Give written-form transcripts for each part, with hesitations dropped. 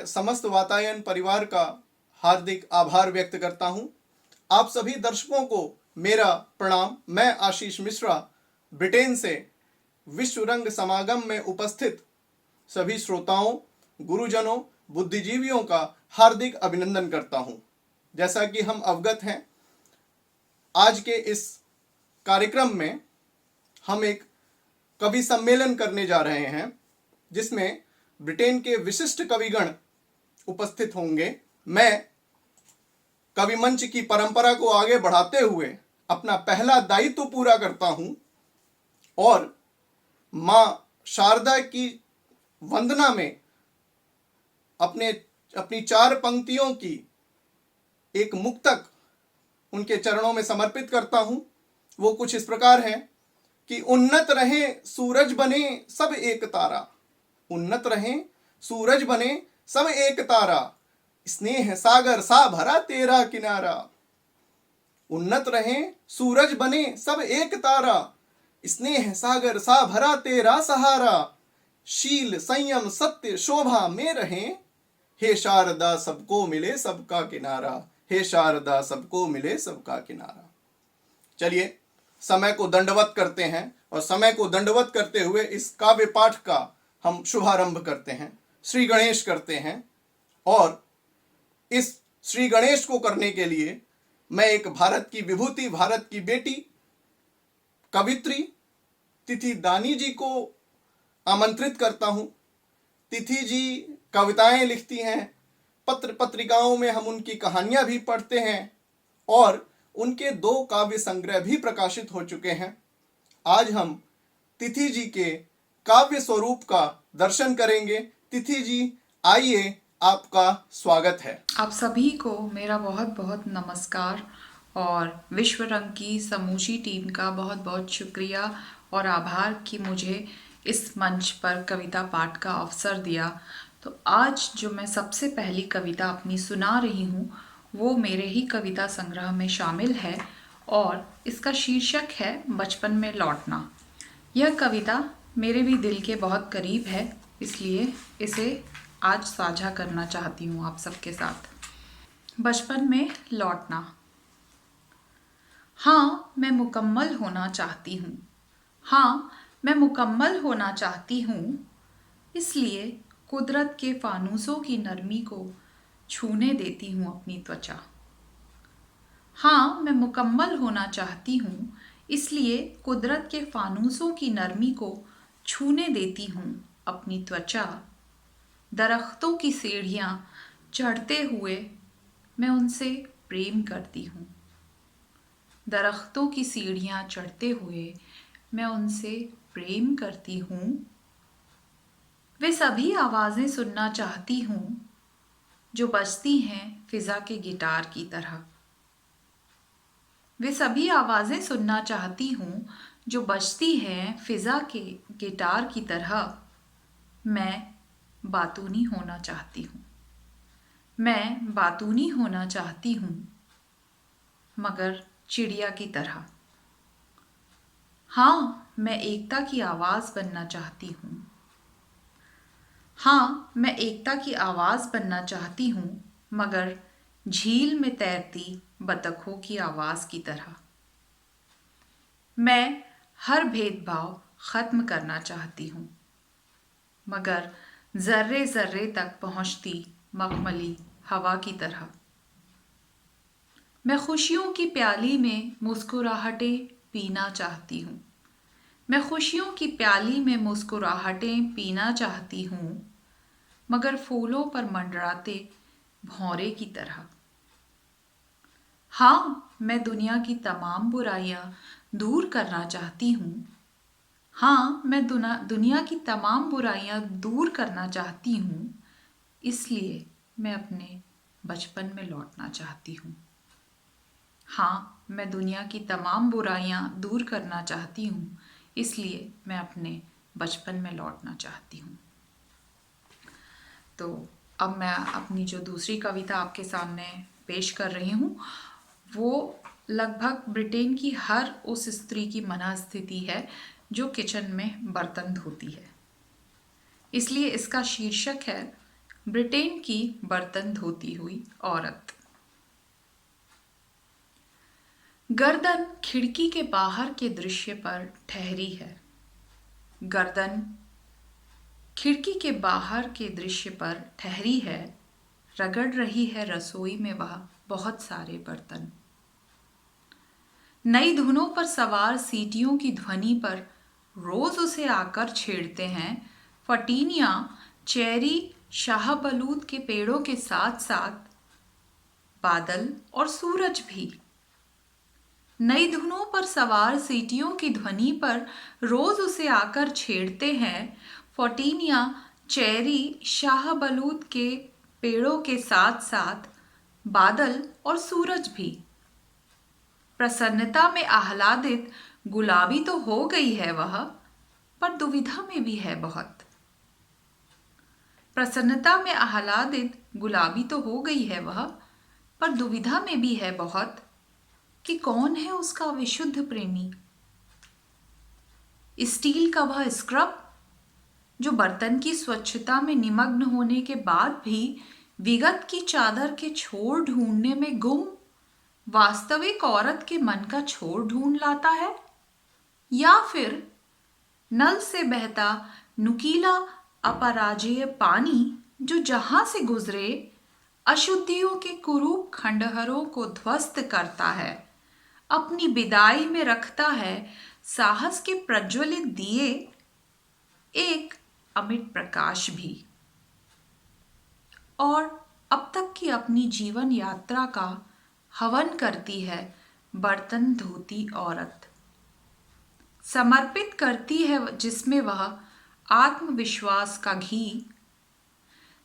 मैं समस्त वातायन परिवार का हार्दिक आभार व्यक्त करता हूं। आप सभी दर्शकों को मेरा प्रणाम। मैं आशीष मिश्रा ब्रिटेन से विश्व रंग समागम में उपस्थित सभी श्रोताओं, गुरुजनों, बुद्धिजीवियों का हार्दिक अभिनंदन करता हूं। जैसा कि हम अवगत हैं, आज के इस कार्यक्रम में हम एक कवि सम्मेलन करने जा रहे हैं, जिसमें ब्रिटेन के विशिष्ट कविगण उपस्थित होंगे। मैं कवि मंच की परंपरा को आगे बढ़ाते हुए अपना पहला दायित्व पूरा करता हूं और मां शारदा की वंदना में अपनी 4 पंक्तियों की एक मुक्तक उनके चरणों में समर्पित करता हूं। वो कुछ इस प्रकार है कि उन्नत रहे सूरज बने सब एक तारा, उन्नत रहे सूरज बने सब एक तारा, स्नेह सागर सा भरा तेरा किनारा। उन्नत रहे सूरज बने सब एक तारा, स्नेह सागर सा भरा तेरा सहारा, शील संयम सत्य शोभा में रहे, हे शारदा सबको मिले सबका किनारा, हे शारदा सबको मिले सबका किनारा। चलिए समय को दंडवत करते हैं और समय को दंडवत करते हुए इस काव्य पाठ का हम शुभारंभ करते हैं, श्री गणेश करते हैं। और इस श्री गणेश को करने के लिए मैं एक भारत की विभूति, भारत की बेटी, कवित्री तिथि दानी जी को आमंत्रित करता हूं। तिथि जी कविताएं लिखती हैं, पत्र पत्रिकाओं में हम उनकी कहानियां भी पढ़ते हैं और उनके 2 काव्य संग्रह भी प्रकाशित हो चुके हैं। आज हम तिथि जी के काव्य स्वरूप का दर्शन करेंगे। तिथि जी आइए, आपका स्वागत है। आप सभी को मेरा बहुत बहुत नमस्कार और विश्व रंग की समूची टीम का बहुत बहुत शुक्रिया और आभार कि मुझे इस मंच पर कविता पाठ का अवसर दिया। तो आज जो मैं सबसे पहली कविता अपनी सुना रही हूँ वो मेरे ही कविता संग्रह में शामिल है और इसका शीर्षक है बचपन में लौटना। यह कविता मेरे भी दिल के बहुत करीब है, इसलिए इसे आज साझा करना चाहती हूँ आप सबके साथ। बचपन में लौटना। हाँ, मैं मुकम्मल होना चाहती हूँ। हाँ, मैं मुकम्मल होना चाहती हूँ, इसलिए कुदरत के फानूसों की नरमी को छूने देती हूँ अपनी त्वचा। हाँ, मैं मुकम्मल होना चाहती हूँ, इसलिए कुदरत के फानूसों की नरमी को छूने देती हूँ अपनी त्वचा। दरख्तों की सीढ़ियाँ चढ़ते हुए मैं उनसे प्रेम करती हूँ। दरख्तों की सीढ़ियाँ चढ़ते हुए मैं उनसे प्रेम करती हूँ। वे सभी आवाज़ें सुनना चाहती हूँ जो बजती हैं फिज़ा के गिटार की तरह। वे सभी आवाज़ें सुनना चाहती हूँ जो बजती हैं फिज़ा के गिटार की तरह। मैं बातूनी होना चाहती हूँ। मैं बातूनी होना चाहती हूँ, मगर चिड़िया की तरह। हाँ, मैं एकता की आवाज़ बनना चाहती हूँ। हाँ, मैं एकता की आवाज़ बनना चाहती हूँ, मगर झील में तैरती बतखों की आवाज़ की तरह। मैं हर भेदभाव ख़त्म करना चाहती हूँ, मगर ज़र्रे ज़र्रे तक पहुँचती मखमली हवा की तरह। मैं खुशियों की प्याली में मुस्कुराहटें पीना चाहती हूँ। मैं खुशियों की प्याली में मुस्कुराहटें पीना चाहती हूँ, मगर फूलों पर मंडराते भौरे की तरह। हाँ, मैं दुनिया की तमाम बुराइयां दूर करना चाहती हूँ। हाँ, मैं दुनिया की तमाम बुराइयां दूर करना चाहती हूँ, इसलिए मैं अपने बचपन में लौटना चाहती हूँ। हाँ, मैं दुनिया की तमाम बुराइयां दूर करना चाहती हूँ, इसलिए मैं अपने बचपन में लौटना चाहती हूँ। तो अब मैं अपनी जो दूसरी कविता आपके सामने पेश कर रही हूँ वो लगभग ब्रिटेन की हर उस स्त्री की मनःस्थिति है जो किचन में बर्तन धोती है। इसलिए इसका शीर्षक है ब्रिटेन की बर्तन धोती हुई औरत। गर्दन खिड़की के बाहर के दृश्य पर ठहरी है। गर्दन खिड़की के बाहर के दृश्य पर ठहरी है, रगड़ रही है रसोई में वह बहुत सारे बर्तन। नई धुनों पर सवार सीटियों की ध्वनि पर रोज उसे आकर छेड़ते हैं फटीनिया, चेरी, शाहबलूत के पेड़ों के साथ साथ बादल और सूरज भी। नई धुनों पर सवार सीटियों की ध्वनि पर रोज उसे आकर छेड़ते हैं फटीनिया, चेरी, शाहबलूत के पेड़ों के साथ साथ बादल और सूरज भी। प्रसन्नता में आह्लादित गुलाबी तो हो गई है वह, पर दुविधा में भी है बहुत। प्रसन्नता में आह्लादित गुलाबी तो हो गई है वह, पर दुविधा में भी है बहुत कि कौन है उसका विशुद्ध प्रेमी। स्टील का वह स्क्रब जो बर्तन की स्वच्छता में निमग्न होने के बाद भी विगत की चादर के छोर ढूंढने में गुम वास्तविक औरत के मन का छोर ढूंढ लाता है, या फिर नल से बहता नुकीला अपराजेय पानी जो जहां से गुजरे अशुद्धियों के कुरूप खंडहरों को ध्वस्त करता है, अपनी विदाई में रखता है साहस के प्रज्वलित दिए एक अमिट प्रकाश भी। और अब तक की अपनी जीवन यात्रा का हवन करती है बर्तन धोती औरत। समर्पित करती है जिसमें वह आत्मविश्वास का घी,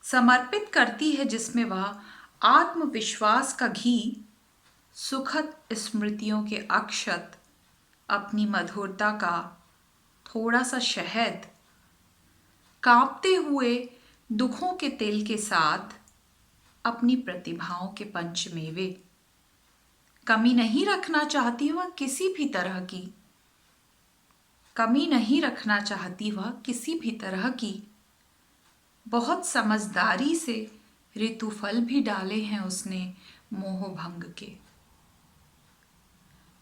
समर्पित करती है जिसमें वह आत्मविश्वास का घी, सुखद स्मृतियों के अक्षत, अपनी मधुरता का थोड़ा सा शहद, कांपते हुए दुखों के तेल के साथ अपनी प्रतिभाओं के पंचमेवे। कमी नहीं रखना चाहती वह किसी भी तरह की, कमी नहीं रखना चाहती वह किसी भी तरह की। बहुत समझदारी से ऋतुफल भी डाले हैं उसने मोह भंग के,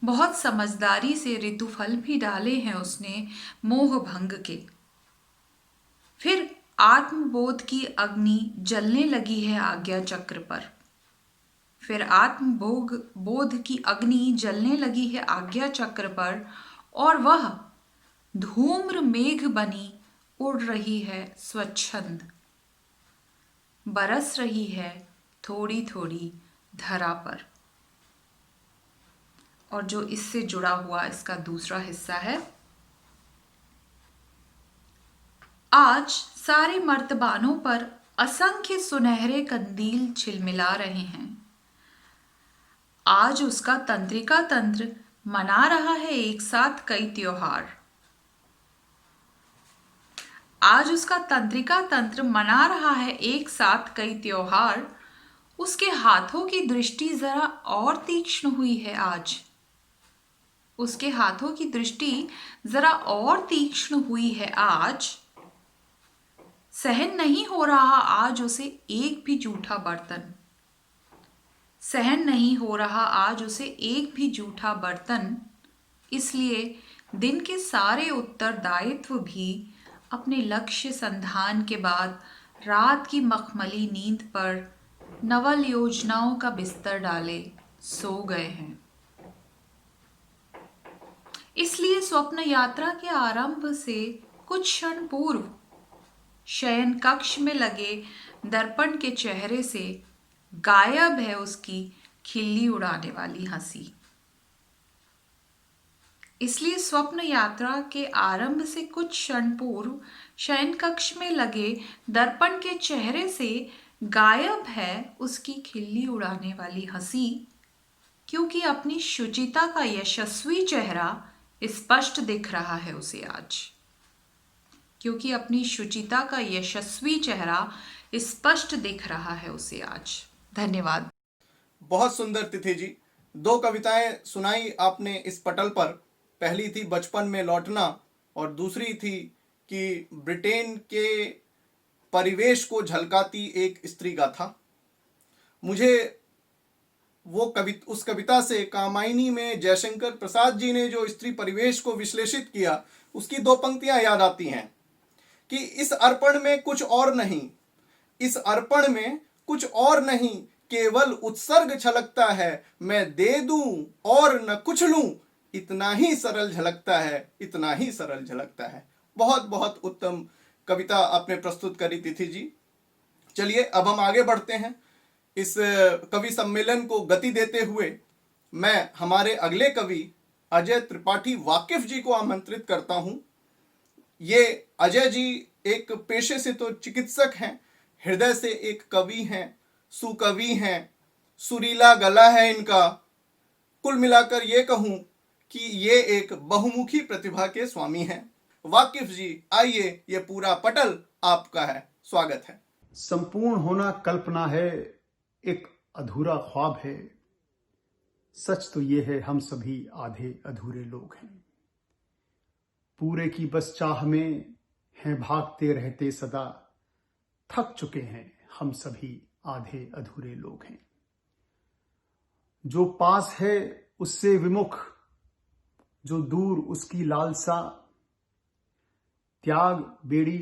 बहुत समझदारी से ऋतुफल भी डाले हैं उसने मोह भंग के। फिर आत्मबोध की अग्नि जलने लगी है आज्ञा चक्र पर, फिर आत्मबोध की अग्नि जलने लगी है आज्ञा चक्र पर, और वह धूम्र मेघ बनी उड़ रही है स्वच्छंद, बरस रही है थोड़ी थोड़ी धरा पर। और जो इससे जुड़ा हुआ इसका दूसरा हिस्सा है, आज सारे मर्तबानों पर असंख्य सुनहरे कंदील छिलमिला रहे हैं। आज उसका तंत्रिका तंत्र मना रहा है एक साथ कई त्योहार। आज उसका तंत्रिका तंत्र मना रहा है एक साथ कई त्योहार। उसके हाथों की दृष्टि जरा और तीक्ष्ण हुई है आज, उसके हाथों की दृष्टि जरा और तीक्ष्ण हुई है आज। सहन नहीं हो रहा आज उसे एक भी जूठा बर्तन, सहन नहीं हो रहा आज उसे एक भी जूठा बर्तन। इसलिए दिन के सारे उत्तरदायित्व भी अपने लक्ष्य संधान के बाद रात की मखमली नींद पर नवल योजनाओं का बिस्तर डाले सो गए हैं। इसलिए स्वप्न यात्रा के आरंभ से कुछ क्षण पूर्व शयन कक्ष में लगे दर्पण के चेहरे से गायब है उसकी खिल्ली उड़ाने वाली हंसी। इसलिए स्वप्न यात्रा के आरंभ से कुछ क्षण पूर्व शयन कक्ष में लगे दर्पण के चेहरे से गायब है उसकी खिल्ली उड़ाने वाली हंसी, क्योंकि अपनी शुचिता का यशस्वी चेहरा स्पष्ट दिख रहा है उसे आज, क्योंकि अपनी शुचिता का यशस्वी चेहरा स्पष्ट दिख रहा है उसे आज। धन्यवाद। बहुत सुंदर तिथि जी, दो कविताएं सुनाई आपने इस पटल पर। पहली थी बचपन में लौटना और दूसरी थी कि ब्रिटेन के परिवेश को झलकाती एक स्त्री गाथा। मुझे उस कविता से कामायनी में जयशंकर प्रसाद जी ने जो स्त्री परिवेश को विश्लेषित किया, उसकी 2 पंक्तियां याद आती हैं कि इस अर्पण में कुछ और नहीं, इस अर्पण में कुछ और नहीं, केवल उत्सर्ग छलकता है, मैं दे दूं और न कुछ लूं, इतना ही सरल झलकता है, इतना ही सरल झलकता है। बहुत बहुत उत्तम कविता आपने प्रस्तुत करी तिथि जी। चलिए अब हम आगे बढ़ते हैं। इस कवि सम्मेलन को गति देते हुए मैं हमारे अगले कवि अजय त्रिपाठी वाकिफ जी को आमंत्रित करता हूं। ये अजय जी एक पेशे से तो चिकित्सक हैं, हृदय से एक कवि हैं, सुकवि हैं, सुरीला गला है इनका। कुल मिलाकर ये कहूं कि ये एक बहुमुखी प्रतिभा के स्वामी हैं। वाकिफ जी, आइए, ये पूरा पटल आपका है, स्वागत है। संपूर्ण होना कल्पना है, एक अधूरा ख्वाब है। सच तो ये है हम सभी आधे अधूरे लोग हैं। पूरे की बस चाह में हैं भागते रहते सदा, थक चुके हैं हम सभी आधे अधूरे लोग हैं। जो पास है उससे विमुख, जो दूर उसकी लालसा, त्याग बेड़ी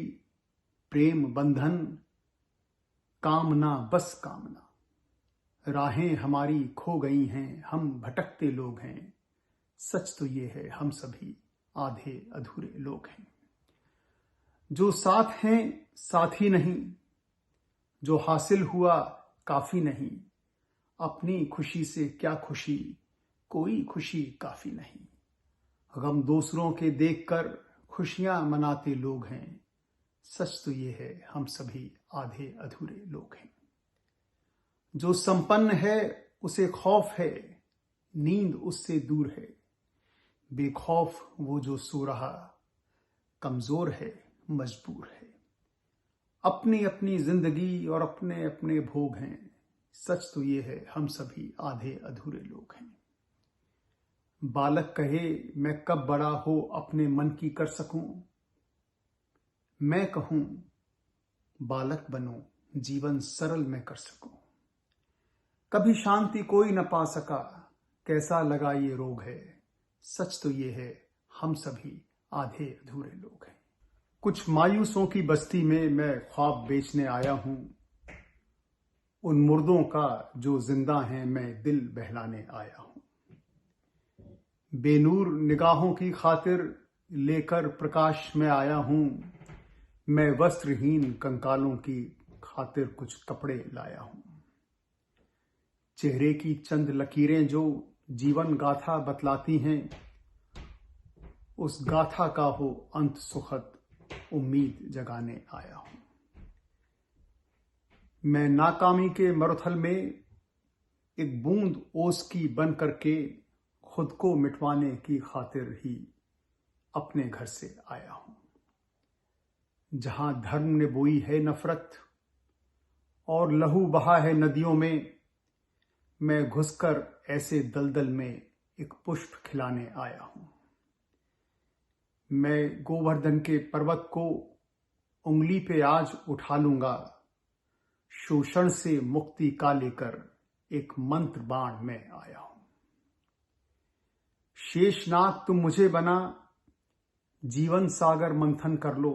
प्रेम बंधन, कामना बस कामना। राहें हमारी खो गई हैं, हम भटकते लोग हैं। सच तो ये है हम सभी आधे अधूरे लोग हैं। जो साथ हैं साथी नहीं, जो हासिल हुआ काफी नहीं। अपनी खुशी से क्या खुशी, कोई खुशी काफी नहीं। गम दूसरों के देखकर खुशियां मनाते लोग हैं। सच तो ये है हम सभी आधे अधूरे लोग हैं। जो संपन्न है उसे खौफ है, नींद उससे दूर है। बेखौफ वो जो सो रहा, कमजोर है मजबूर है। अपनी अपनी जिंदगी और अपने अपने भोग हैं। सच तो ये है हम सभी आधे अधूरे लोग हैं। बालक कहे मैं कब बड़ा हो अपने मन की कर सकूं, मैं कहूं बालक बनो जीवन सरल मैं कर सकूं। कभी शांति कोई न पा सका, कैसा लगा ये रोग है। सच तो ये है हम सभी आधे अधूरे लोग हैं। कुछ मायूसों की बस्ती में मैं ख्वाब बेचने आया हूं। उन मुर्दों का जो जिंदा हैं मैं दिल बहलाने आया हूं। बेनूर निगाहों की खातिर लेकर प्रकाश में आया हूं। मैं वस्त्रहीन कंकालों की खातिर कुछ कपड़े लाया हूं। चेहरे की चंद लकीरें जो जीवन गाथा बतलाती हैं, उस गाथा का हो अंत सुखद उम्मीद जगाने आया हूं। मैं नाकामी के मरुथल में एक बूंद ओस की बन करके खुद को मिटवाने की खातिर ही अपने घर से आया हूं। जहां धर्म ने बोई है नफरत और लहू बहा है नदियों में, मैं घुसकर ऐसे दलदल में एक पुष्प खिलाने आया हूं। मैं गोवर्धन के पर्वत को उंगली पे आज उठा लूंगा। शोषण से मुक्ति का लेकर एक मंत्र बाण में आया हूं। शेषनाग तुम मुझे बना, जीवन सागर मंथन कर लो।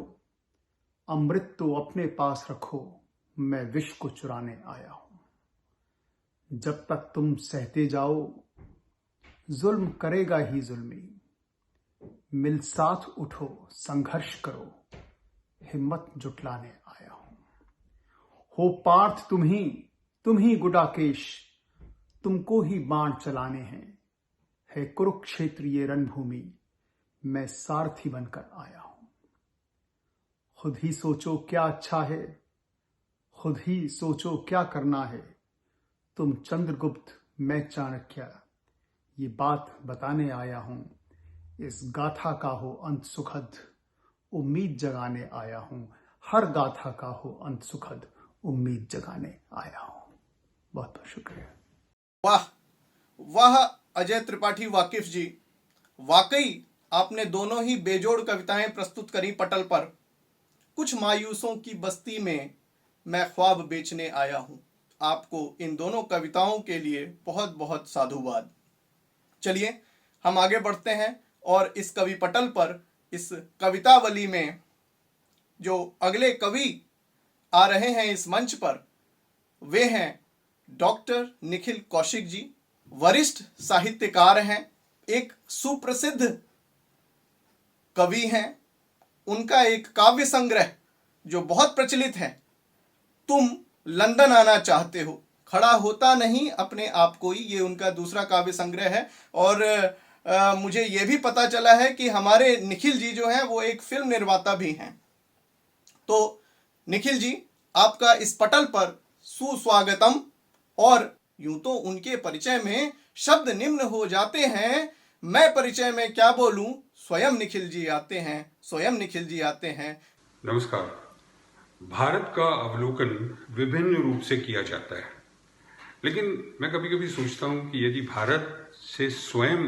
अमृत तो अपने पास रखो, मैं विष को चुराने आया हूं। जब तक तुम सहते जाओ, जुल्म करेगा ही जुल्मी। मिल साथ उठो, संघर्ष करो, हिम्मत जुटलाने आया हूं। हो पार्थ तुम ही गुडाकेश, तुमको ही बाण चलाने हैं। है कुरुक्षेत्र ये रणभूमि, मैं सारथी बनकर आया हूं। खुद ही सोचो क्या अच्छा है, खुद ही सोचो क्या करना है। तुम चंद्रगुप्त, मैं चाणक्य, ये बात बताने आया हूं। इस गाथा का हो अंत सुखद, उम्मीद जगाने आया हूं। हर गाथा का हो अंत सुखद, उम्मीद जगाने आया हूं। बहुत बहुत शुक्रिया। वाह वाह अजय त्रिपाठी वाकिफ जी, वाकई आपने दोनों ही बेजोड़ कविताएं प्रस्तुत करी पटल पर। कुछ मायूसों की बस्ती में मैं ख्वाब बेचने आया हूँ। आपको इन दोनों कविताओं के लिए बहुत बहुत साधुवाद। चलिए हम आगे बढ़ते हैं और इस कवि पटल पर, इस कवितावली में जो अगले कवि आ रहे हैं इस मंच पर, वे हैं डॉक्टर निखिल कौशिक जी। वरिष्ठ साहित्यकार हैं, एक सुप्रसिद्ध कवि हैं। उनका एक काव्य संग्रह जो बहुत प्रचलित है, तुम लंदन आना चाहते हो, खड़ा होता नहीं अपने आप कोई, ये उनका दूसरा काव्य संग्रह है। और मुझे ये भी पता चला है कि हमारे निखिल जी जो हैं वो एक फिल्म निर्माता भी हैं। तो निखिल जी, आपका इस पटल पर सुस्वागतम। और यूं तो उनके परिचय में शब्द निम्न हो जाते हैं, मैं परिचय में क्या बोलूं, स्वयं निखिल जी आते हैं, स्वयं निखिल जी आते हैं। नमस्कार। भारत का अवलोकन विभिन्न रूप से किया जाता है, लेकिन मैं कभी कभी सोचता हूं कि यदि भारत से स्वयं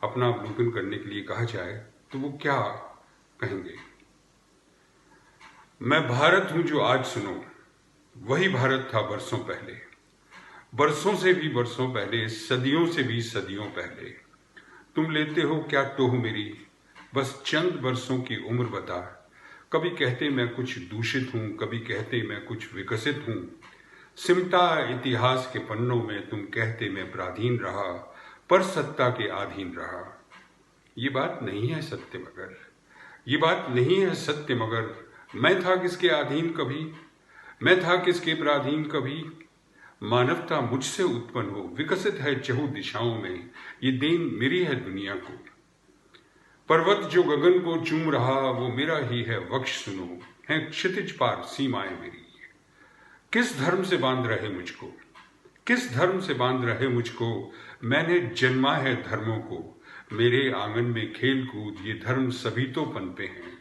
अपना अवलोकन करने के लिए कहा जाए तो वो क्या कहेंगे। मैं भारत हूं जो आज सुनो, वही भारत था बरसों पहले, बरसों से भी बरसों पहले, सदियों से भी सदियों पहले। तुम लेते हो क्या टोह मेरी, बस चंद बरसों की उम्र बता। कभी कहते मैं कुछ दूषित हूं, कभी कहते मैं कुछ विकसित हूं। सिमटा इतिहास के पन्नों में तुम कहते मैं पराधीन रहा, पर सत्ता के अधीन रहा। ये बात नहीं है सत्य मगर, ये बात नहीं है सत्य मगर, मैं था किसके अधीन कभी, मैं था किसके पराधीन कभी। मानवता मुझसे उत्पन्न हो, विकसित है चहु दिशाओं में, ये देन मेरी है दुनिया को। पर्वत जो गगन को चूम रहा, वो मेरा ही है वक्ष सुनो, है क्षितिज पार सीमाएं मेरी। किस धर्म से बांध रहे मुझको, किस धर्म से बांध रहे मुझको, मैंने जन्मा है धर्मों को। मेरे आंगन में खेल कूद ये धर्म सभी तो पनपे हैं।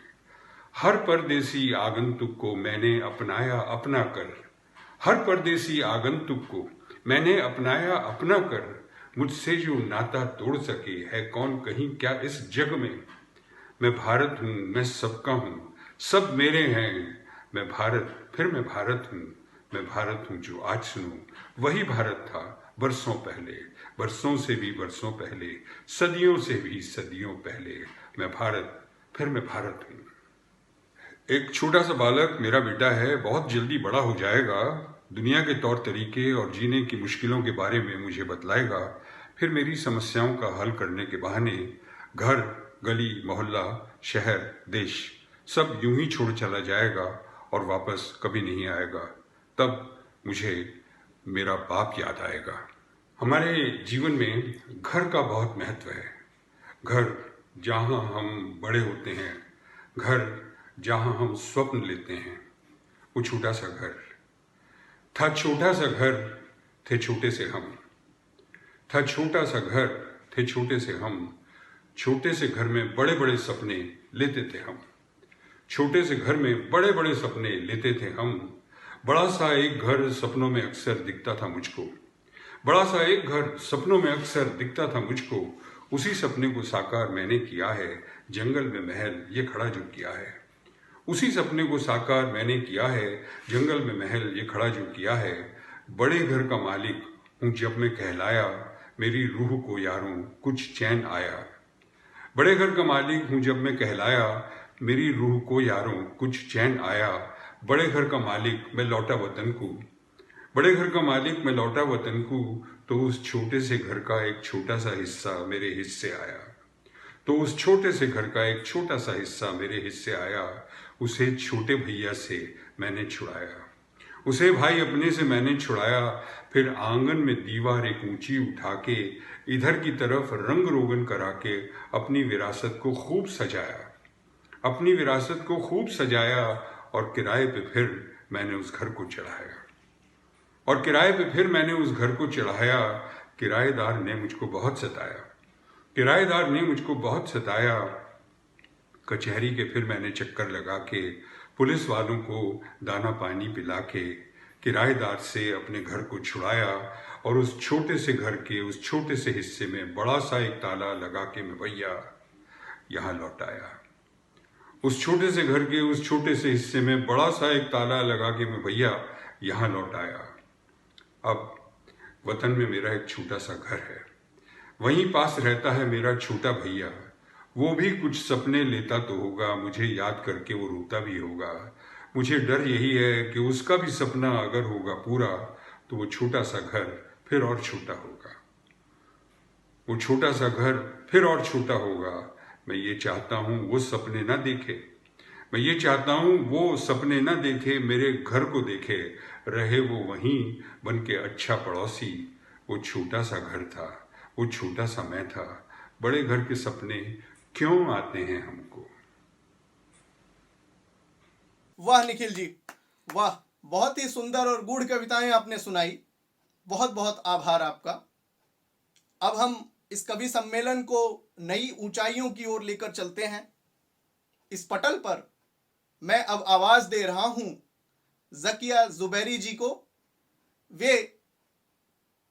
हर परदेसी आगंतुक को मैंने अपनाया अपना कर, हर परदेसी आगंतुक को मैंने अपनाया अपना कर। मुझसे जो नाता तोड़ सके है कौन कहीं क्या इस जग में। मैं भारत हूँ, मैं सबका हूँ, सब मेरे हैं। मैं भारत, फिर मैं भारत हूँ, मैं भारत हूँ जो आज सुनो, वही भारत था बरसों पहले, बरसों से भी बरसों पहले, सदियों से भी सदियों पहले। मैं भारत, फिर मैं भारत हूँ। एक छोटा सा बालक मेरा बेटा है, बहुत जल्दी बड़ा हो जाएगा, दुनिया के तौर तरीके और जीने की मुश्किलों के बारे में मुझे बतलाएगा। फिर मेरी समस्याओं का हल करने के बहाने घर, गली, मोहल्ला, शहर, देश सब यूं ही छोड़ चला जाएगा और वापस कभी नहीं आएगा। तब मुझे मेरा बाप याद आएगा। हमारे जीवन में घर का बहुत महत्व है। घर जहाँ हम बड़े होते हैं, घर जहाँ हम स्वप्न लेते हैं, वो छोटा सा घर था। छोटा सा घर थे छोटे से हम, था छोटा सा घर थे छोटे से हम। छोटे से घर में बड़े बड़े सपने लेते थे हम, छोटे से घर में बड़े बड़े सपने लेते थे हम। बड़ा सा एक घर सपनों में अक्सर दिखता था मुझको, बड़ा सा एक घर सपनों में अक्सर दिखता था मुझको। उसी सपने को साकार मैंने किया है, जंगल में महल ये खड़ा जो किया है। उसी सपने को साकार मैंने किया है, जंगल में महल ये खड़ा जो किया है। बड़े घर का मालिक हूँ जब मैं कहलाया, मेरी रूह को यारों कुछ चैन आया। बड़े घर का मालिक हूँ जब मैं कहलाया, मेरी रूह को यारों कुछ चैन आया। बड़े घर का मालिक मैं लौटा वतन को, बड़े घर का मालिक मैं लौटा वतन को। तो उस छोटे से घर का एक छोटा सा हिस्सा मेरे हिस्से आया, तो उस छोटे से घर का एक छोटा सा हिस्सा मेरे हिस्से आया। उसे छोटे भैया से मैंने छुड़ाया, उसे भाई अपने से मैंने छुड़ाया। फिर आंगन में दीवार एक ऊंची उठा के, इधर की तरफ रंग रोगन करा के अपनी विरासत को खूब सजाया, अपनी विरासत को खूब सजाया। और किराए पे फिर मैंने उस घर को चढ़ाया, और किराए पे फिर मैंने उस घर को चढ़ाया। किराएदार ने मुझको बहुत सताया, किराएदार ने मुझको बहुत सताया। कचहरी के फिर मैंने चक्कर लगा के, पुलिस वालों को दाना पानी पिला के किराएदार से अपने घर को छुड़ाया। और उस छोटे से घर के उस छोटे से हिस्से में बड़ा सा एक ताला लगा के मैं भैया यहाँ लौट आया। उस छोटे से घर के उस छोटे से हिस्से में बड़ा सा एक ताला लगा के मैं भैया यहाँ लौट आया। अब वतन में मेरा एक छोटा सा घर है, वहीं पास रहता है मेरा छोटा भैया। वो भी कुछ सपने लेता तो होगा, मुझे याद करके वो रोता भी होगा। मुझे डर यही है कि उसका भी सपना अगर होगा पूरा तो वो छोटा सा घर फिर और छोटा होगा, वो छोटा सा घर फिर और छोटा होगा। मैं ये चाहता हूँ वो सपने ना देखे, मैं ये चाहता हूँ वो सपने ना देखे, मेरे घर को देखे, रहे वो वहीं बन के अच्छा पड़ोसी। वो छोटा सा घर था, वो छोटा सा मैं था, बड़े घर के सपने क्यों आते हैं हमको। वाह निखिल जी, वाह, बहुत ही सुंदर और गूढ़ कविताएं आपने सुनाई। बहुत बहुत आभार आपका। अब हम इस कवि सम्मेलन को नई ऊंचाइयों की ओर लेकर चलते हैं। इस पटल पर मैं अब आवाज दे रहा हूं ज़किया ज़ुबैरी जी को। वे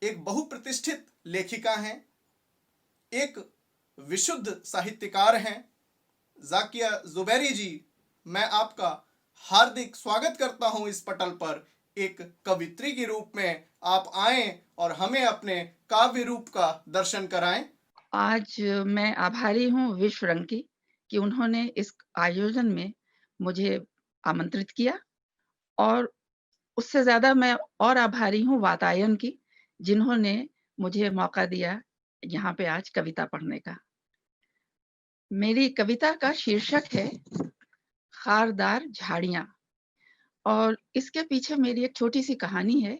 एक बहुप्रतिष्ठित लेखिका हैं, एक विशुद्ध साहित्यकार हैं। ज़किया ज़ुबैरी जी, मैं आपका हार्दिक स्वागत करता हूं इस पटल पर। एक कवित्री के रूप में आप आएं और हमें अपने काव्य रूप का दर्शन कराएं। आज मैं आभारी हूँ विश्व रंग की कि उन्होंने इस आयोजन में मुझे आमंत्रित किया, और उससे ज़्यादा मैं और आभारी हूँ वातायन की, जिन्होंने मुझे मौका दिया यहाँ पे आज कविता पढ़ने का। मेरी कविता का शीर्षक है खारदार झाड़ियाँ, और इसके पीछे मेरी एक छोटी सी कहानी है।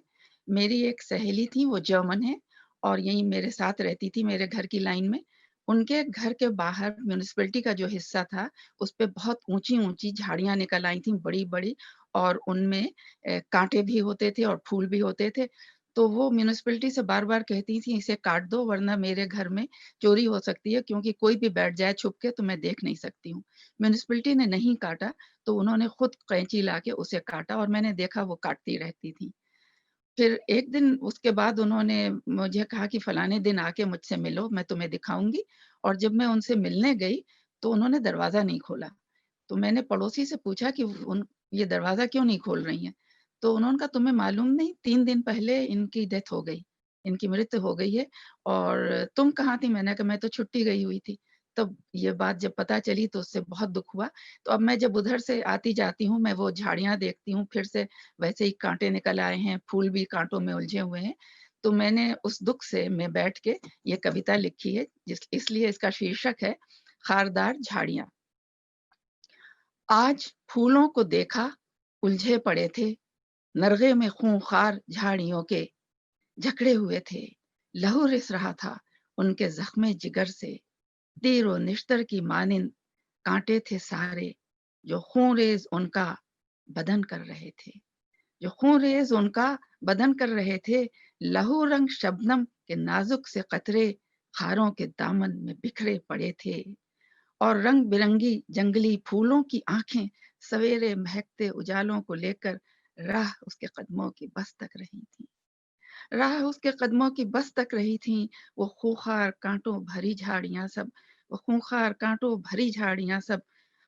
मेरी एक सहेली थी, वो जर्मन है और यहीं मेरे साथ रहती थी, मेरे घर की लाइन में। उनके घर के बाहर म्युनिसिपैलिटी का जो हिस्सा था, उस पे बहुत ऊंची-ऊंची झाड़ियाँ निकल आई थी, बड़ी-बड़ी, और उनमें कांटे भी होते थे और फूल भी होते थे। तो वो म्युनिसिपैलिटी से बार-बार कहती थी, इसे काट दो वरना मेरे घर में चोरी हो सकती है, क्योंकि कोई भी बैठ जाए छुप के तो मैं देख नहीं सकती हूँ। म्युनिसिपैलिटी ने नहीं काटा, तो उन्होंने खुद कैंची लाके उसे काटा और मैंने देखा वो काटती रहती थी। फिर एक दिन उसके बाद उन्होंने मुझे कहा कि फलाने दिन आके मुझसे मिलो, मैं तुम्हें दिखाऊँगी। और जब मैं उनसे मिलने गई, तो उन्होंने दरवाज़ा नहीं खोला। तो मैंने पड़ोसी से पूछा कि उन ये दरवाज़ा क्यों नहीं खोल रही हैं? तो उन्होंने कहा, तुम्हें मालूम नहीं, 3 दिन पहले इनकी डेथ हो गई, इनकी मृत्यु हो गई है, और तुम कहाँ थी? मैंने कहा, मैं तो छुट्टी गई हुई थी। तब ये बात जब पता चली तो उससे बहुत दुःख हुआ। तो अब मैं जब उधर से आती-जाती हूँ, मैं वो झाड़ियाँ देखती हूँ, फिर से वैसे ही कांटे निकल आए हैं, फूल भी कांटों में उलझे हुए हैं। तो मैंने उस दुःख से मैं बैठ के ये कविता लिखी है, इसलिए इसका शीर्षक है खारदार झाड़ियाँ। आज फूलों को देखा, उलझे पड़े थे, नरगे में खूंखार झाड़ियों के जकड़े हुए थे। लहू रिस रहा था उनके ज़ख्मे जिगर से, तीर व निश्तर की मानिंद कांटे थे सारे, जो खूंरेज़ उनका बदन कर रहे थे। जो खूंरेज़ उनका बदन कर रहे थे। लहू रंग शबनम के नाजुक से कतरे खारों के दामन में बिखरे पड़े थे, और रंग-बिरंगी जंगली फूलों की आँखें सवेरे महकते उजालों को लेकर राह उसके कदमों की बस तक रही थीं। राह उसके कदमों की बस तक रही थीं, वो खूंखार काँटों भरी झाड़ियाँ सब, वो खूंखार काँटों भरी झाड़ियाँ सब,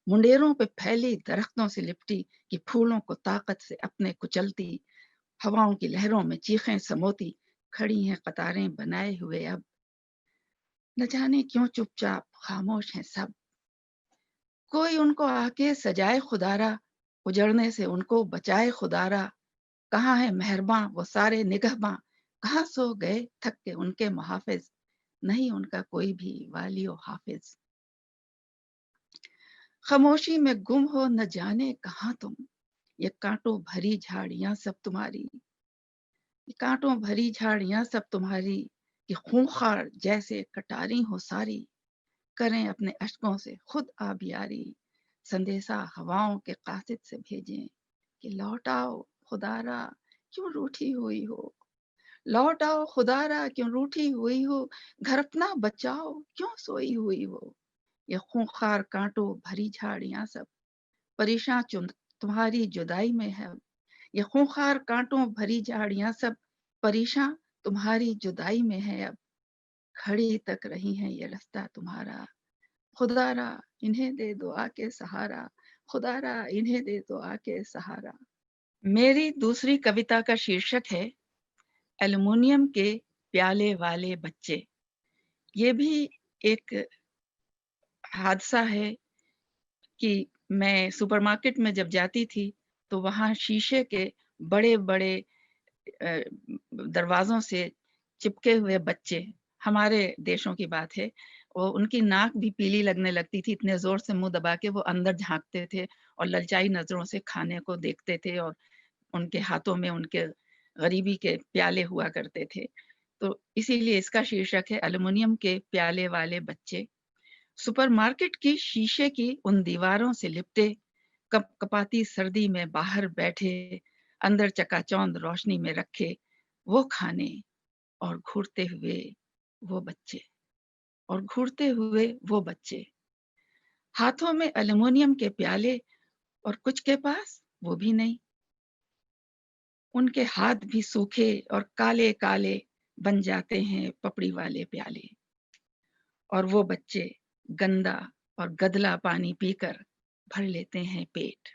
मुंडेरों पे फैली दरख्तों से लिपटी कि फूलों को ताकत से अपने कुचलती, हवाओं की लहरों में चीखें समोती, खड़ी हैं कतारें बनाए हुए अब। न जाने क्यों चुपचाप खामोश हैं सब। कोई उनको आके सजाए खुदारा, उजड़ने से उनको बचाए खुदारा। कहाँ है मेहरबां वो सारे निगहबां, कहाँ सो गए थक के उनके मुहाफिज, नहीं उनका कोई भी वाली और हाफिज। खामोशी में गुम हो न जाने कहाँ तुम, ये कांटों भरी झाड़ियां सब तुम्हारी, ये कांटों भरी झाड़ियां सब तुम्हारी, कि खूंखार जैसे कटारी हो सारी, करें अपने अश्कों से खुद आबियारी, संदेशा हवाओं के कासिद से भेजें कि लौट आओ खुदारा क्यों रूठी हुई हो, लौट आओ खुदारा क्यों रूठी हुई हो, घर अपना बचाओ क्यों सोई हुई हो। ये खूंखार कांटों भरी झाड़ियां सब परेशान तुम्हारी जुदाई में है। ये खूंखार कांटों भरी झाड़ियां सब परेशान तुम्हारी जुदाई में है अब, खड़ी तक रही है ये रास्ता तुम्हारा, खुदारा इन्हें दे दो आके सहारा, खुदारा इन्हें दे दो आके सहारा। मेरी दूसरी कविता का शीर्षक है एल्युमिनियम के प्याले वाले बच्चे। ये भी एक हादसा है कि मैं सुपरमार्केट में जब जाती थी तो वहाँ शीशे के बड़े-बड़े अ, दरवाज़ों से चिपके हुए बच्चे, हमारे देशों की बात है, वो उनकी नाक भी पीली लगने लगती थी, इतने ज़ोर से मुँह दबा के वो अंदर झाँकते थे और ललचाई नज़रों से खाने को देखते थे और उनके हाथों में उनके गरीबी के प्याले हुआ करते थे। तो इसीलिए इसका शीर्षक है एल्युमिनियम के प्याले वाले बच्चे। सुपरमार्केट की शीशे की उन दीवारों से लिपटे, कपकपाती सर्दी में बाहर बैठे, अंदर चकाचौंध रोशनी में रखे वो खाने और घूरते हुए वो बच्चे और घूरते हुए वो बच्चे। हाथों में एल्युमिनियम के प्याले और कुछ के पास वो भी नहीं। उनके हाथ भी सूखे और काले-काले बन जाते हैं पपड़ी वाले प्याले। और वो बच्चे गंदा और गदला पानी पीकर भर लेते हैं पेट।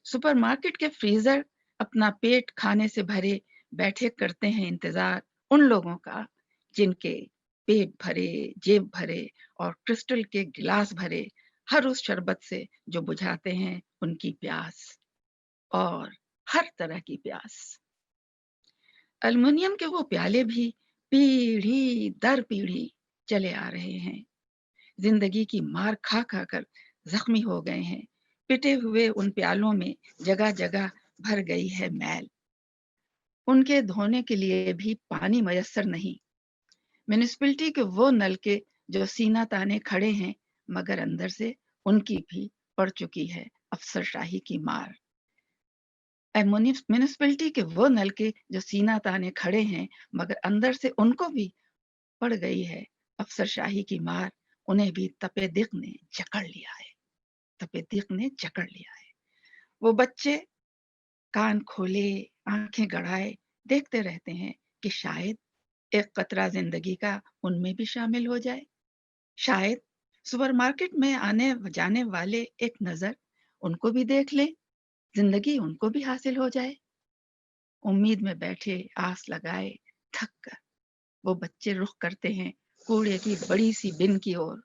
सुपरमार्केट के फ्रीजर अपना पेट खाने से भरे बैठे करते हैं इंतजार उन लोगों का जिनके पेट भरे, जेब भरे और क्रिस्टल के गिलास भरे हर उस शरबत से जो बुझाते हैं उनकी प्यास और हर तरह की प्यास। एल्युमिनियम के वो प्याले भी पीढ़ी दर पीढ़ी चले आ रहे हैं। जिंदगी की मार खा खा कर जख्मी हो गए हैं। पिटे हुए उन प्यालों में जगह जगह भर गई है मैल। उनके धोने के लिए भी पानी मयस्सर नहीं। म्युनिसिपैलिटी के वो नलके जो सीना ताने खड़े हैं, मगर अंदर से उनकी भी पड़ चुकी है अफसरशाही की मार। म्युनिसिपैलिटी के वो नलके जो सीना ताने खड़े हैं, मगर अंदर से उनको भी पड़ गई है अफसरशाही की मार। उन्हें भी तपे दिक ने जकड़ लिया है, तपे दिक ने जकड़ लिया है। वो बच्चे कान खोले, आंखें गड़ाए देखते रहते हैं कि शायद एक कतरा जिंदगी का उनमें भी शामिल हो जाए। शायद सुपरमार्केट में आने जाने वाले एक नजर उनको भी देख ले, जिंदगी उनको भी हासिल हो जाए। उम्मीद में बैठे, आस लगाए, थक कर वो बच्चे रुख करते हैं कूड़े की बड़ी सी बिन की ओर,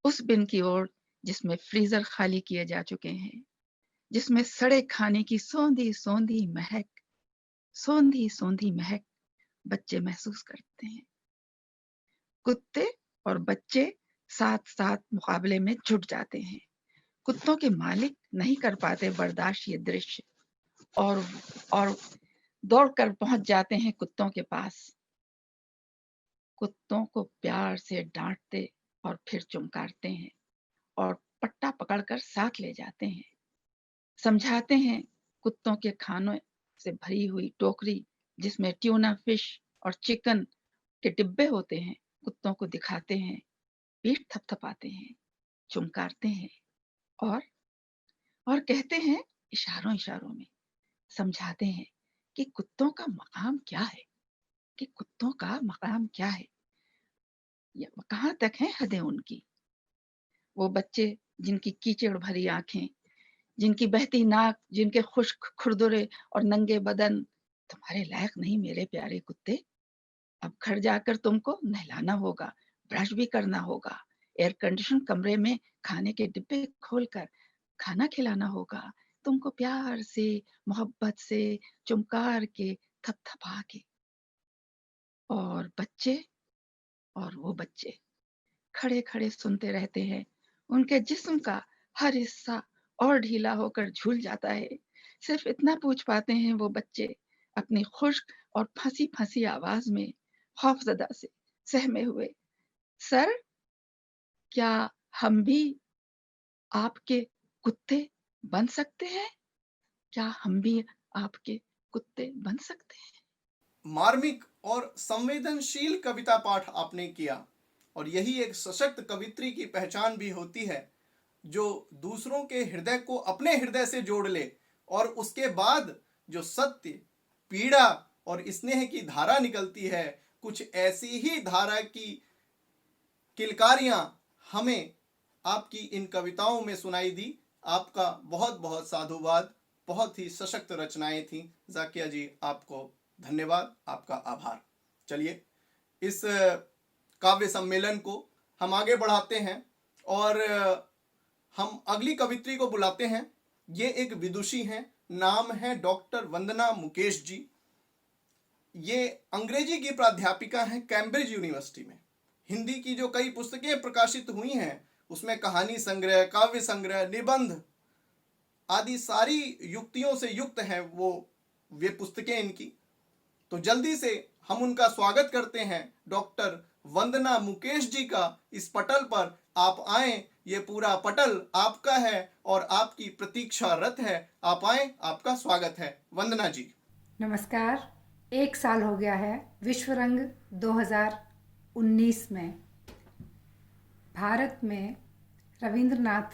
उस बिन की ओर जिसमें फ्रीजर खाली किए जा चुके हैं, जिसमें सड़े खाने की सौंधी सौंधी महक, सौंधी सौंधी महक बच्चे महसूस करते हैं। कुत्ते और बच्चे साथ साथ मुकाबले में जुट जाते हैं। कुत्तों के मालिक नहीं कर पाते बर्दाश्त ये दृश्य और दौड़कर पहुंच जाते हैं कुत्तों के पास। कुत्तों को प्यार से डांटते और फिर चुमकारते हैं और पट्टा पकड़कर साथ ले जाते हैं। समझाते हैं कुत्तों के खानों से भरी हुई टोकरी जिसमें ट्यूना फिश और चिकन के डिब्बे होते हैं, कुत्तों को दिखाते हैं, पीठ थपथपाते हैं, चुमकारते हैं और कहते हैं इशारों इशारों में, समझाते हैं कि कुत्तों का मकाम क्या है, कि कुत्तों का मकाम क्या है, कहाँ तक है हदें उनकी। वो बच्चे जिनकी कीचड़ भरी आंखें, जिनकी बहती नाक, जिनके खुश्क खुरदुरे और नंगे बदन तुम्हारे लायक नहीं मेरे प्यारे कुत्ते। अब घर जाकर तुमको नहलाना होगा, ब्रश भी करना होगा, एयर कंडीशन कमरे में खाने के डिब्बे खोलकर खाना खिलाना होगा, तुमको प्यार से, मोहब्बत से, चुमकार के, थपथपा के। और वो बच्चे खड़े खड़े सुनते रहते हैं। उनके जिस्म का हर हिस्सा और ढीला होकर झूल जाता है। सिर्फ इतना पूछ पाते हैं वो बच्चे अपनी खुश्क और फंसी फंसी आवाज में, खौफजदा से सहमे हुए, सर क्या हम भी आपके कुत्ते बन सकते हैं? क्या हम भी आपके कुत्ते बन सकते हैं? मार्मिक और संवेदनशील कविता पाठ आपने किया और यही एक सशक्त कवित्री की पहचान भी होती है जो दूसरों के हृदय को अपने हृदय से जोड़ ले और उसके बाद जो सत्य, पीड़ा और स्नेह की धारा निकलती है, कुछ ऐसी ही धारा की किलकारियां हमें आपकी इन कविताओं में सुनाई दी। आपका बहुत बहुत साधुवाद। बहुत ही सशक्त रचनाएं थी। जाकिया जी, आपको धन्यवाद, आपका आभार। चलिए, इस काव्य सम्मेलन को हम आगे बढ़ाते हैं और हम अगली कवित्री को बुलाते हैं। ये एक विदुषी हैं, नाम है डॉक्टर वंदना मुकेश जी। ये अंग्रेजी की प्राध्यापिका हैं कैम्ब्रिज यूनिवर्सिटी में। हिंदी की जो कई पुस्तकें प्रकाशित हुई हैं उसमें कहानी संग्रह, काव्य संग्रह, निबंध आदि सारी युक्तियों से युक्त हैं वे पुस्तकें इनकी। तो जल्दी से हम उनका स्वागत करते हैं। डॉक्टर वंदना मुकेश जी का इस पटल पर आप आए। ये पूरा पटल आपका है और आपकी प्रतीक्षारत है। आप आए, आपका स्वागत है। वंदना जी, नमस्कार। 1 साल हो गया है विश्व रंग 2019 में भारत में रविंद्रनाथ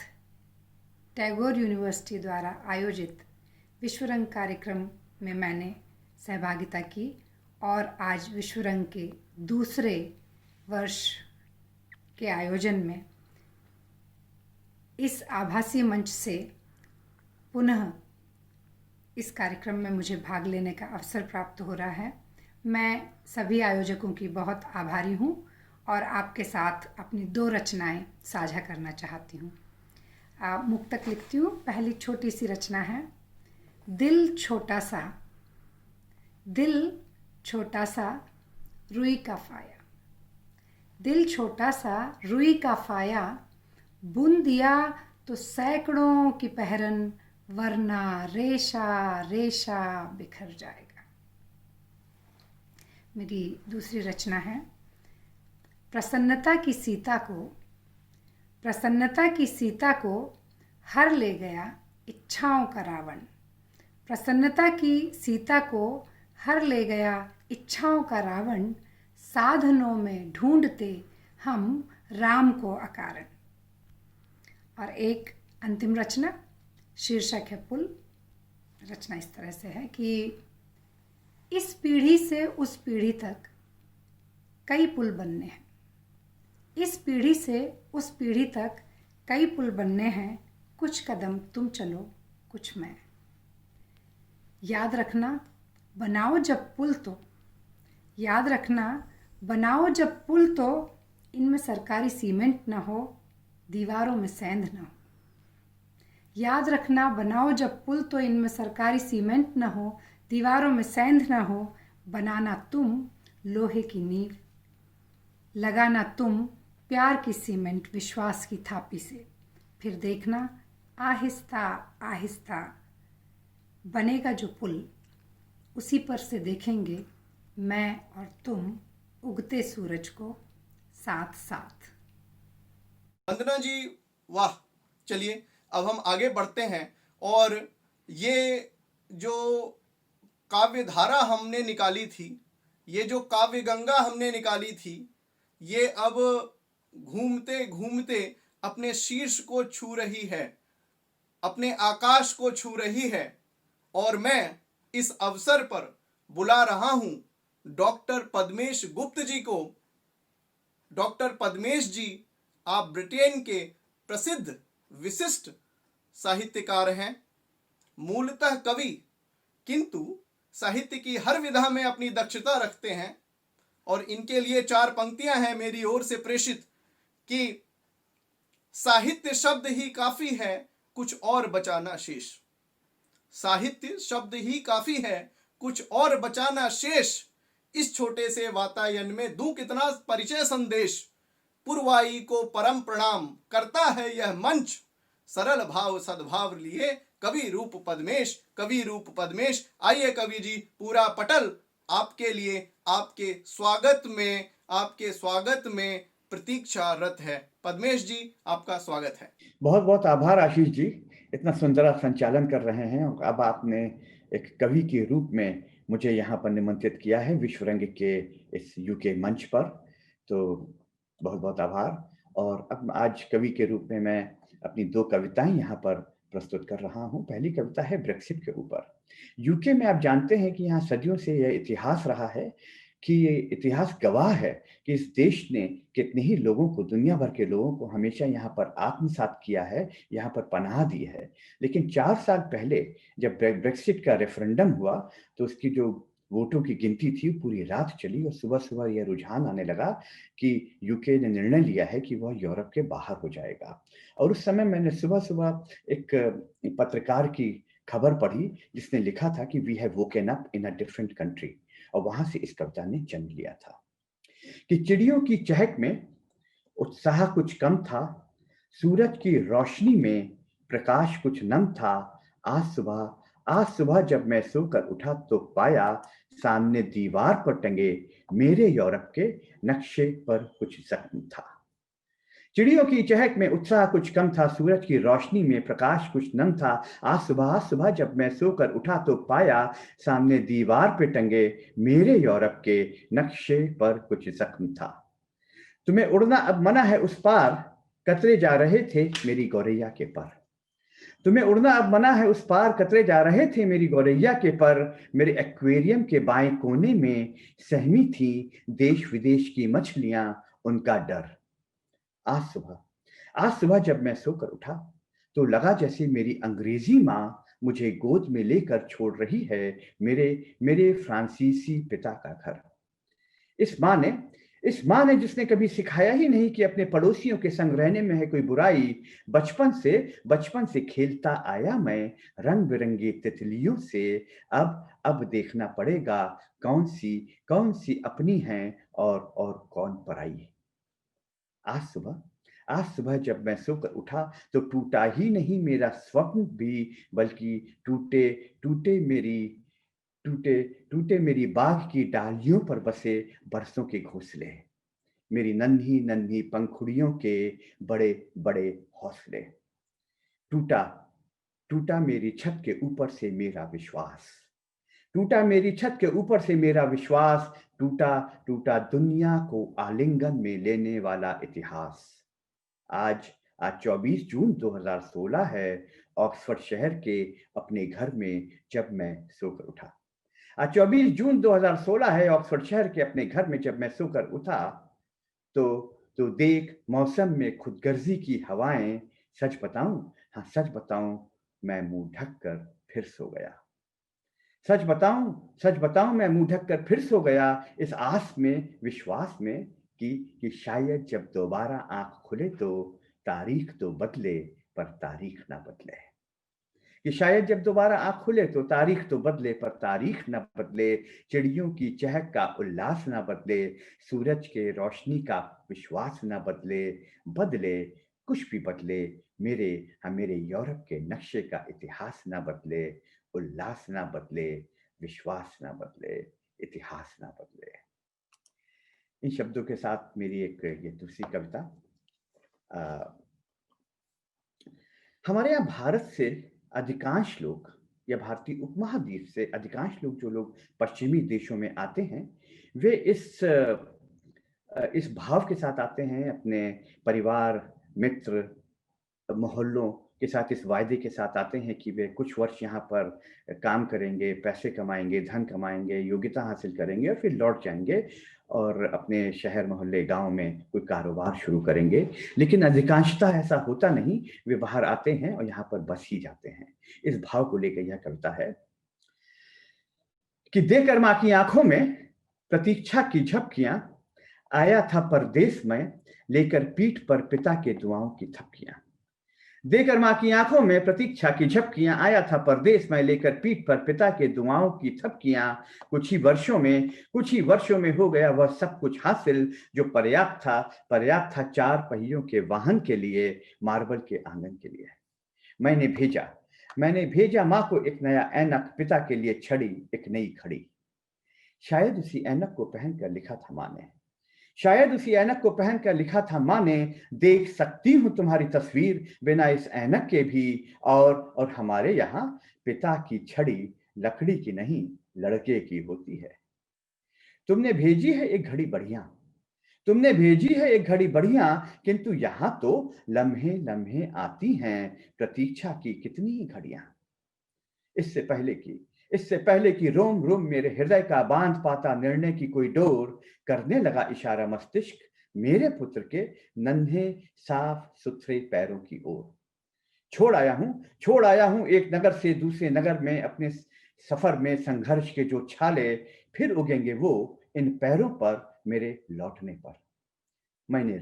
टैगोर यूनिवर्सिटी द्वारा आयोजित विश्व रंग कार्यक्रम में मैंने सहभागिता की और आज विश्व रंग के दूसरे वर्ष के आयोजन में इस आभासी मंच से पुनः इस कार्यक्रम में मुझे भाग लेने का अवसर प्राप्त हो रहा है। मैं सभी आयोजकों की बहुत आभारी हूँ और आपके साथ अपनी 2 रचनाएं साझा करना चाहती हूँ। मुक्तक लिखती हूँ। पहली छोटी सी रचना है। दिल छोटा सा रुई का फाया। दिल छोटा सा रुई का फाया, बुन दिया तो सैकड़ों की पहरन, वरना रेशा रेशा बिखर जाएगा। मेरी दूसरी रचना है। प्रसन्नता की सीता को हर ले गया इच्छाओं का रावण। प्रसन्नता की सीता को हर ले गया इच्छाओं का रावण, साधनों में ढूंढते हम राम को अकारण। और एक अंतिम रचना, शीर्षक है पुल। रचना इस तरह से है कि इस पीढ़ी से उस पीढ़ी तक कई पुल बनने हैं। इस पीढ़ी से उस पीढ़ी तक कई पुल बनने हैं। कुछ कदम तुम चलो, कुछ मैं। याद रखना बनाओ जब पुल तो, याद रखना बनाओ जब पुल तो, इनमें सरकारी सीमेंट न हो, दीवारों में सेंध न हो। याद रखना बनाओ जब पुल तो, इनमें सरकारी सीमेंट न हो, दीवारों में सेंध न हो। बनाना तुम लोहे की नींव, लगाना तुम प्यार की सीमेंट विश्वास की थापी से। फिर देखना आहिस्ता आहिस्ता बनेगा जो पुल, उसी पर से देखेंगे मैं और तुम उगते सूरज को साथ साथ। वंदना जी, वाह। चलिए, अब हम आगे बढ़ते हैं और ये जो काव्य धारा हमने निकाली थी, ये जो काव्य गंगा हमने निकाली थी, ये अब घूमते घूमते अपने शीर्ष को छू रही है, अपने आकाश को छू रही है। और मैं इस अवसर पर बुला रहा हूं डॉक्टर पद्मेश गुप्त जी को। डॉक्टर पद्मेश जी, आप ब्रिटेन के प्रसिद्ध विशिष्ट साहित्यकार हैं, मूलतः कवि, किंतु साहित्य की हर विधा में अपनी दक्षता रखते हैं। और इनके लिए 4 पंक्तियां हैं मेरी ओर से प्रेषित कि साहित्य शब्द ही काफी है, कुछ और बचाना शेष। साहित्य शब्द ही काफी है, कुछ और बचाना शेष। इस छोटे से वातायन में दूं कितना परिचय संदेश। पुरवाई को परम प्रणाम करता है यह मंच, सरल भाव सद्भाव लिए कवि रूप पद्मेश, कवि रूप पद्मेश। आइए कवि जी, पूरा पटल आपके लिए, आपके स्वागत में प्रतीक्षारत है। पद्मेश जी, आपका स्वागत है। बहुत बहुत आभार आशीष जी, इतना सुंदर संचालन कर रहे हैं। अब आपने एक कवि के रूप में मुझे यहाँ पर निमंत्रित किया है विश्व रंग के इस यूके मंच पर, तो बहुत बहुत आभार। और अब आज कवि के रूप में मैं अपनी 2 कविताएं यहाँ पर प्रस्तुत कर रहा हूँ। पहली कविता है ब्रेक्सिट के ऊपर। यूके में आप जानते हैं कि यहाँ सदियों से यह इतिहास रहा है कि ये इतिहास गवाह है कि इस देश ने कितने ही लोगों को, दुनिया भर के लोगों को हमेशा यहाँ पर आत्मसात किया है, यहाँ पर पनाह दी है। लेकिन 4 साल पहले जब ब्रेक्सिट का रेफरेंडम हुआ, तो उसकी जो वोटों की गिनती थी पूरी रात चली और सुबह-सुबह यह रुझान आने लगा कि यूके ने निर्णय लिया है कि वह यूरोप के बाहर हो जाएगा। और उस समय मैंने सुबह-सुबह एक पत्रकार की खबर पढ़ी जिसने लिखा था कि we have woken up in a different country, और वहां से इस कविता ने जन्म लिया था कि चिड़ियों की चहक में उत्साह कुछ कम था, सूरज की रोशनी में प्रकाश कुछ नम था। आज सुबह जब मैं सोकर उठा तो पाया सामने दीवार पर टंगे मेरे यूरोप के नक्शे पर कुछ जख्म था। चिड़ियों की चहक में उत्साह कुछ कम था, सूरज की रोशनी में प्रकाश कुछ नम था। आज सुबह जब मैं सोकर उठा तो पाया सामने दीवार पे टंगे मेरे यूरोप के नक्शे पर कुछ जख्म था। तुम्हें उड़ना अब मना है उस पार, कतरे जा रहे थे मेरी गौरैया के पर। तुम्हें उड़ना अब मना है उस पार, कतरे जा रहे थे मेरी गौरैया के पर। मेरे एक्वेरियम के बाएं कोने में सहमी थी देश विदेश की मछलियां, उनका डर। आज सुबह जब मैं सोकर उठा तो लगा जैसे मेरी अंग्रेजी माँ मुझे गोद में लेकर छोड़ रही है मेरे मेरे फ्रांसीसी पिता का घर। इस माँ ने जिसने कभी सिखाया ही नहीं कि अपने पड़ोसियों के संग रहने में है कोई बुराई। बचपन से खेलता आया मैं रंग बिरंगी तितलियों से। अब देखना पड़ेगा कौन सी अपनी है और कौन पराई। आज सुबह जब मैं सोकर उठा तो टूटा ही नहीं मेरा स्वप्न भी, बल्कि टूटे मेरी बाग की डालियों पर बसे बरसों के घोंसले, मेरी नन्ही नन्ही पंखुड़ियों के बड़े बड़े हौसले। टूटा मेरी छत के ऊपर से मेरा विश्वास, टूटा मेरी छत के ऊपर से मेरा विश्वास। टूटा दुनिया को आलिंगन में लेने वाला इतिहास। आज 24 जून 2016 है, ऑक्सफोर्ड शहर के अपने घर में जब मैं सोकर उठा। आज 24 जून 2016 है, ऑक्सफोर्ड शहर के अपने घर में जब मैं सोकर उठा तो देख मौसम में खुदगर्जी की हवाएं। सच बताऊं मैं मुंह ढककर फिर सो गया। सच बताऊं मैं मुंह ढककर फिर सो गया, इस आस में विश्वास में कि शायद जब दोबारा आंख खुले तो तारीख तो बदले पर तारीख ना बदले। कि शायद जब दोबारा आंख खुले तो तारीख तो बदले पर तारीख ना बदले। चिड़ियों की चहक का उल्लास ना बदले, सूरज के रोशनी का विश्वास ना बदले कुछ भी बदले। मेरे यूरोप के नक्शे का इतिहास ना बदले, उल्लास ना बदले, विश्वास ना बदले, इतिहास ना बदले। इन शब्दों के साथ मेरी ये दूसरी कविता। हमारे यहाँ भारत से अधिकांश लोग या भारतीय उपमहाद्वीप से अधिकांश लोग जो लोग पश्चिमी देशों में आते हैं, वे इस भाव के साथ आते हैं, अपने परिवार मित्र मोहल्लों के साथ इस वायदे के साथ आते हैं कि वे कुछ वर्ष यहाँ पर काम करेंगे, पैसे कमाएंगे, धन कमाएंगे, योग्यता हासिल करेंगे और फिर लौट जाएंगे और अपने शहर मोहल्ले गांव में कोई कारोबार शुरू करेंगे। लेकिन अधिकांशतः ऐसा होता नहीं, वे बाहर आते हैं और यहाँ पर बस ही जाते हैं। इस भाव को लेकर यह कविता है कि देकर माँ की आंखों में प्रतीक्षा की झपकियां, आया था परदेस में लेकर पीठ पर पिता के दुआओं की थपकियां। देकर माँ की आंखों में प्रतीक्षा की झपकियां, आया था परदेस में लेकर पीठ पर पिता के दुआओं की थपकियां। कुछ ही वर्षों में हो गया वह सब कुछ हासिल जो पर्याप्त था 4 पहियों के वाहन के लिए, मार्बल के आंगन के लिए। मैंने भेजा माँ को एक नया ऐनक, पिता के लिए छड़ी एक नई खड़ी। शायद उसी ऐनक को पहनकर लिखा था माँ ने, शायद उसी ऐनक को पहनकर लिखा था माँ ने, देख सकती हूं तुम्हारी तस्वीर बिना इस ऐनक के भी। और हमारे यहाँ पिता की छड़ी लकड़ी की नहीं लड़के की होती है। तुमने भेजी है एक घड़ी बढ़िया, किंतु यहाँ तो लम्हे लम्हे आती हैं प्रतीक्षा की कितनी घड़ियां। इससे पहले कि इससे पहले कि रोम रोम मेरे हृदय का बांध पाता निर्णय की कोई डोर, करने लगा इशारा मस्तिष्क मेरे पुत्र के नन्हे साफ सुथरे पैरों की ओर। छोड़ आया हूं एक नगर से दूसरे नगर में, अपने सफर में संघर्ष के जो छाले, फिर उगेंगे वो इन पैरों पर मेरे लौटने पर। मैंने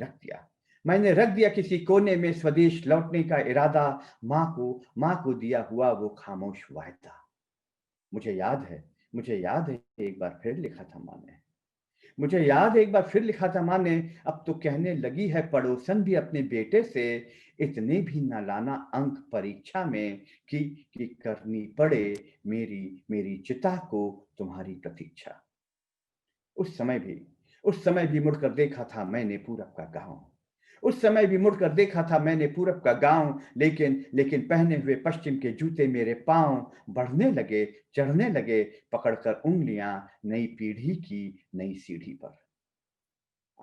रख दिया किसी कोने में स्वदेश लौटने का इरादा, माँ को दिया हुआ वो खामोश वायदा। मुझे याद है एक बार फिर लिखा था माँ ने, अब तो कहने लगी है पड़ोसन भी अपने बेटे से, इतने भी न लाना अंक परीक्षा में कि करनी पड़े मेरी चिता को तुम्हारी प्रतीक्षा। उस समय भी मुड़कर देखा था मैंने पूरब का गांव, लेकिन पहने हुए पश्चिम के जूते मेरे पांव चढ़ने लगे पकड़कर उंगलियां नई पीढ़ी की नई सीढ़ी पर।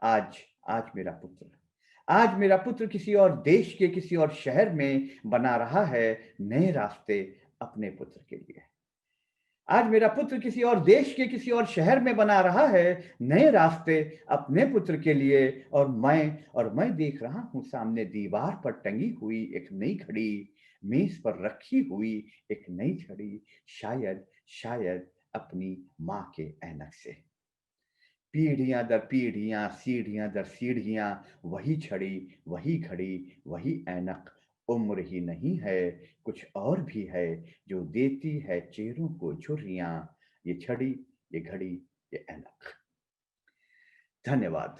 आज मेरा पुत्र किसी और देश के किसी और शहर में बना रहा है नए रास्ते अपने पुत्र के लिए। आज मेरा पुत्र किसी और देश के किसी और शहर में बना रहा है नए रास्ते अपने पुत्र के लिए, और मैं देख रहा हूं सामने दीवार पर टंगी हुई एक नई घड़ी, मेज पर रखी हुई एक नई घड़ी, शायद अपनी माँ के ऐनक से। पीढ़ियां दर पीढ़ियां, सीढ़ियां दर सीढ़ियां, वही छड़ी, वही घड़ी, वही ऐनक। उम्र ही नहीं है, कुछ और भी है जो देती है चेहरों को झुर्रियां, ये छड़ी, ये घड़ी, ये ऐनक। धन्यवाद।